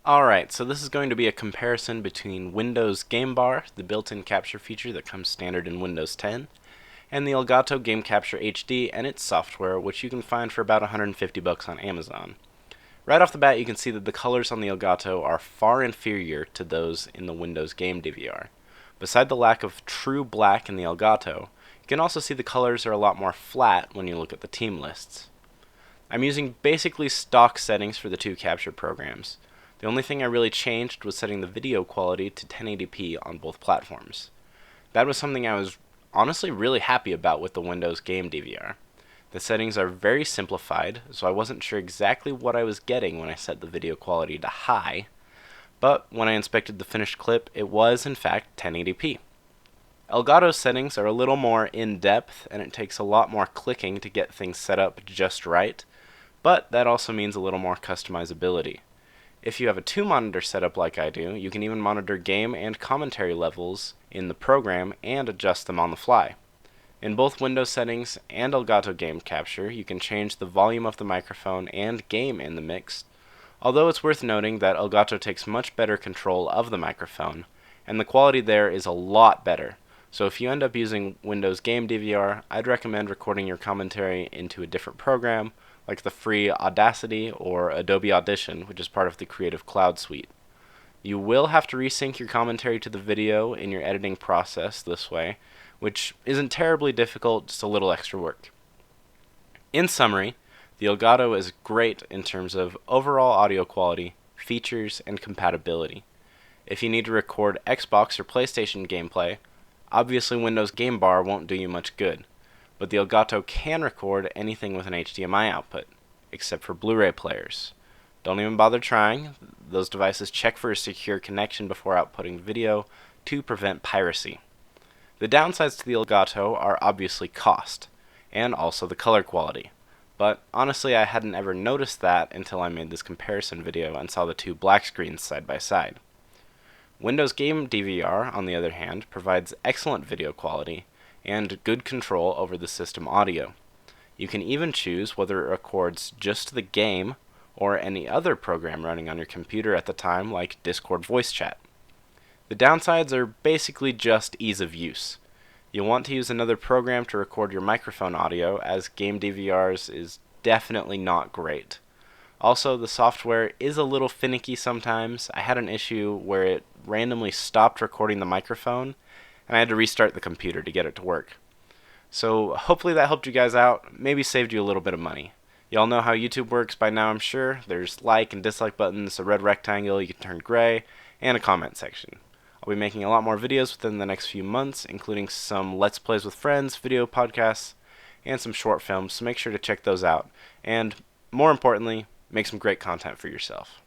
Alright, so this is going to be a comparison between Windows Game Bar, the built-in capture feature that comes standard in Windows 10, and the Elgato Game Capture HD and its software, which you can find for about $150 on Amazon. Right off the bat, you can see that the colors on the Elgato are far inferior to those in the Windows Game DVR. Beside the lack of true black in the Elgato, you can also see the colors are a lot more flat when you look at the team lists. I'm using basically stock settings for the two capture programs. The only thing I really changed was setting the video quality to 1080p on both platforms. That was something I was honestly really happy about with the Windows Game DVR. The settings are very simplified, so I wasn't sure exactly what I was getting when I set the video quality to high, but when I inspected the finished clip, it was in fact 1080p. Elgato's settings are a little more in-depth, and it takes a lot more clicking to get things set up just right, but that also means a little more customizability. If you have a 2-monitor setup like I do, you can even monitor game and commentary levels in the program and adjust them on the fly. In both Windows settings and Elgato Game Capture, you can change the volume of the microphone and game in the mix, although it's worth noting that Elgato takes much better control of the microphone, and the quality there is a lot better. So if you end up using Windows Game DVR, I'd recommend recording your commentary into a different program, like the free Audacity or Adobe Audition, which is part of the Creative Cloud suite. You will have to resync your commentary to the video in your editing process this way, which isn't terribly difficult, just a little extra work. In summary, the Elgato is great in terms of overall audio quality, features, and compatibility. If you need to record Xbox or PlayStation gameplay, obviously Windows Game Bar won't do you much good, but the Elgato can record anything with an HDMI output, except for Blu-ray players. Don't even bother trying. Those devices check for a secure connection before outputting video to prevent piracy. The downsides to the Elgato are obviously cost, and also the color quality. But honestly, I hadn't ever noticed that until I made this comparison video and saw the two black screens side by side. Windows Game DVR, on the other hand, provides excellent video quality and good control over the system audio. You can even choose whether it records just the game or any other program running on your computer at the time, like Discord voice chat. The downsides are basically just ease of use. You'll want to use another program to record your microphone audio, as game DVRs is definitely not great. Also, the software is a little finicky sometimes. I had an issue where it randomly stopped recording the microphone, and I had to restart the computer to get it to work. So hopefully that helped you guys out, maybe saved you a little bit of money. Y'all know how YouTube works by now, I'm sure. There's like and dislike buttons, a red rectangle you can turn gray, and a comment section. I'll be making a lot more videos within the next few months, including some Let's Plays with friends, video podcasts, and some short films, so make sure to check those out. And more importantly, make some great content for yourself.